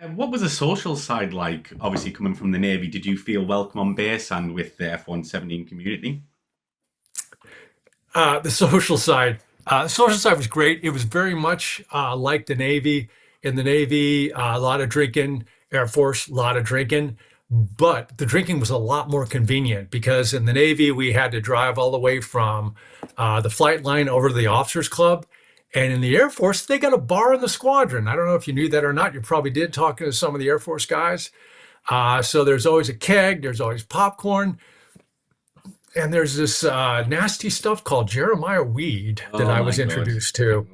What was the social side like? Obviously, coming from the Navy, did you feel welcome on base and with the F-117 community? The social side. The social side was great. It was very much like the Navy. In the Navy, a lot of drinking. Air Force, a lot of drinking. But the drinking was a lot more convenient because in the Navy, we had to drive all the way from the flight line over to the officers club. And in the Air Force, they got a bar in the squadron. I don't know if you knew that or not. You probably did talking to some of the Air Force guys. So there's always a keg, there's always popcorn. And there's this nasty stuff called Jeremiah weed that Oh I my was God. introduced to.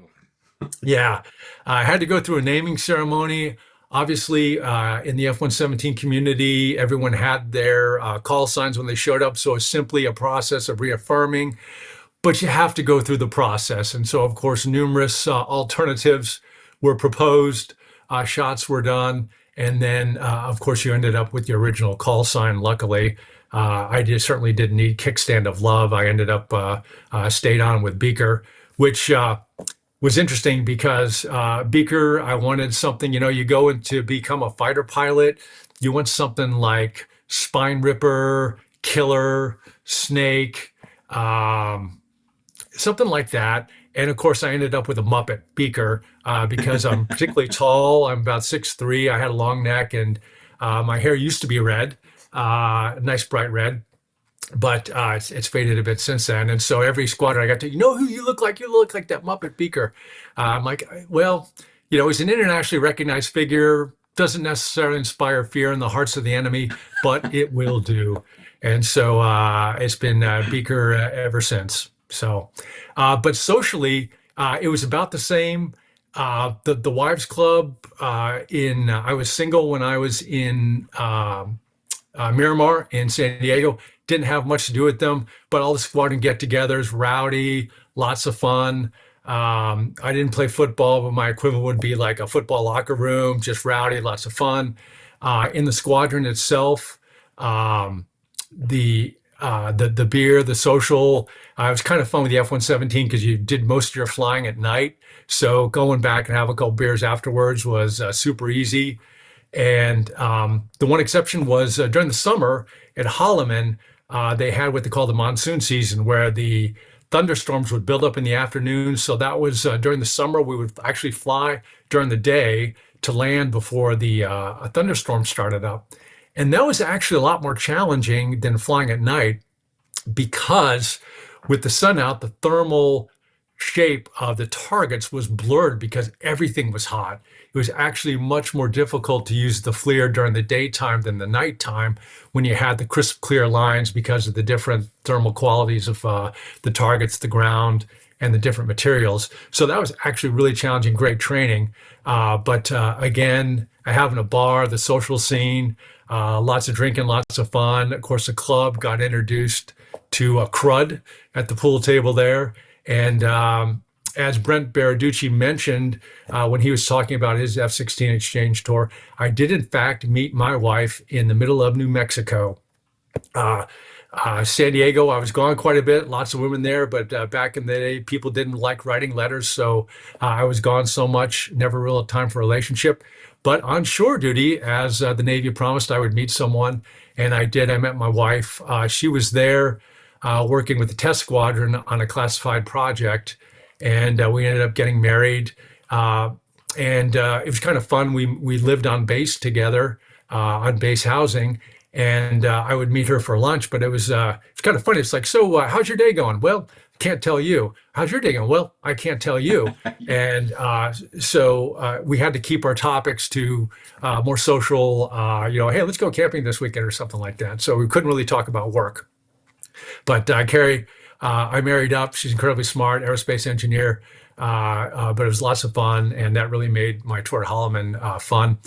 Yeah, I had to go through a naming ceremony. Obviously, in the F-117 community, everyone had their call signs when they showed up. So it's simply a process of reaffirming, but you have to go through the process. And so, of course, numerous alternatives were proposed, shots were done, and then, of course, you ended up with your original call sign. Luckily, I just certainly didn't need Kickstand of Love. I ended up stayed on with Beaker, which was interesting because Beaker, I wanted something, you go in to become a fighter pilot, you want something like Spine Ripper, Killer, Snake, um, something like that. And of course, I ended up with a Muppet Beaker because I'm particularly tall. I'm about 6'3". I had a long neck, and my hair used to be red, nice bright red, but it's faded a bit since then. And so every squadron I got to, who you look like? You look like that Muppet Beaker. I'm like, well, he's an internationally recognized figure. Doesn't necessarily inspire fear in the hearts of the enemy, but it will do. And so it's been Beaker ever since. So, but socially, it was about the same. The wives club in I was single when I was in Miramar in San Diego. Didn't have much to do with them, but all the squadron get-togethers, rowdy, lots of fun. I didn't play football, but my equivalent would be like a football locker room, just rowdy, lots of fun. In the squadron itself, um, the beer, the social. It was kind of fun with the F-117 because you did most of your flying at night. So going back and have a couple beers afterwards was super easy. And the one exception was during the summer at Holloman, they had what they call the monsoon season, where the thunderstorms would build up in the afternoon. So that was during the summer, we would actually fly during the day to land before the thunderstorm started up. And that was actually a lot more challenging than flying at night because with the sun out, the thermal shape of the targets was blurred because everything was hot. It was actually much more difficult to use the FLIR during the daytime than the nighttime when you had the crisp, clear lines because of the different thermal qualities of the targets, the ground, and the different materials. So that was actually really challenging, great training. But again, having a bar, the social scene, lots of drinking, lots of fun. Of course, the club got introduced to crud at the pool table there. And as Brent Baraducci mentioned when he was talking about his F-16 exchange tour, I did in fact meet my wife in the middle of New Mexico. Uh, San Diego, I was gone quite a bit, lots of women there, but back in the day, people didn't like writing letters, so I was gone so much, never really had time for a relationship. But on shore duty, as the Navy promised, I would meet someone, and I did. I met my wife. She was there working with the test squadron on a classified project, and we ended up getting married. And it was kind of fun. We lived on base together on base housing, and I would meet her for lunch. But it's kind of funny. It's like, so how's your day going? Well, can't tell you. How's your day going? Well, I can't tell you. And so we had to keep our topics to more social. Hey, let's go camping this weekend or something like that. So we couldn't really talk about work. But Carrie, I married up. She's incredibly smart, aerospace engineer. But it was lots of fun, and that really made my tour at Holloman fun.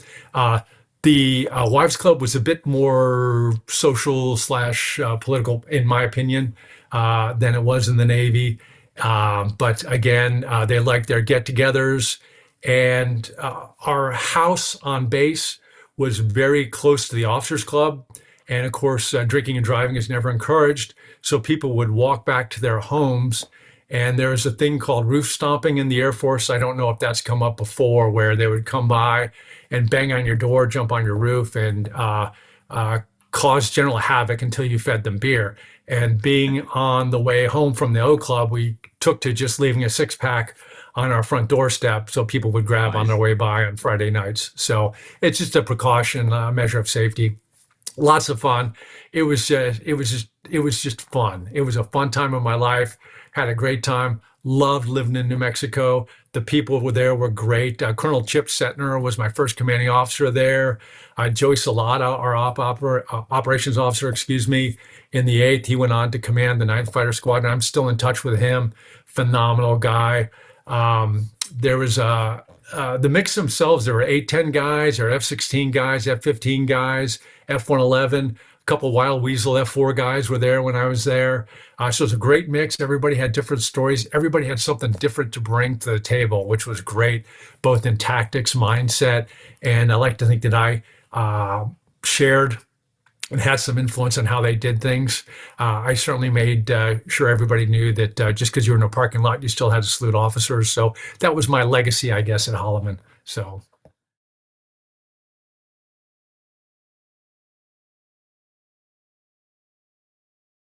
The Wives Club was a bit more social slash political, in my opinion, than it was in the Navy. But again, they liked their get-togethers, and our house on base was very close to the officers' club. And of course, drinking and driving is never encouraged. So people would walk back to their homes. And there's a thing called roof stomping in the Air Force. I don't know if that's come up before, where they would come by and bang on your door, jump on your roof, and uh, cause general havoc until you fed them beer. And being on the way home from the O Club, we took to just leaving a six-pack on our front doorstep so people would grab on their Nice. way by on Friday nights. So it's just a precaution, measure of safety. Lots of fun. It was just fun. It was a fun time of my life. Had a great time. Loved living in New Mexico. The people were there were great. Colonel Chip Setner was my first commanding officer there. Joey Salata, our operations officer, excuse me, in the 8th. He went on to command the 9th Fighter Squadron. I'm still in touch with him. Phenomenal guy. There was the mix themselves. There were A-10 guys, there were F-16 guys, F-15 guys, F-111. A couple Wild Weasel F-4 guys were there when I was there. So it was a great mix. Everybody had different stories. Everybody had something different to bring to the table, which was great, both in tactics, mindset, and I like to think that I shared and had some influence on how they did things. I certainly made sure everybody knew that just because you were in a parking lot, you still had to salute officers. So that was my legacy, I guess, at Holloman. So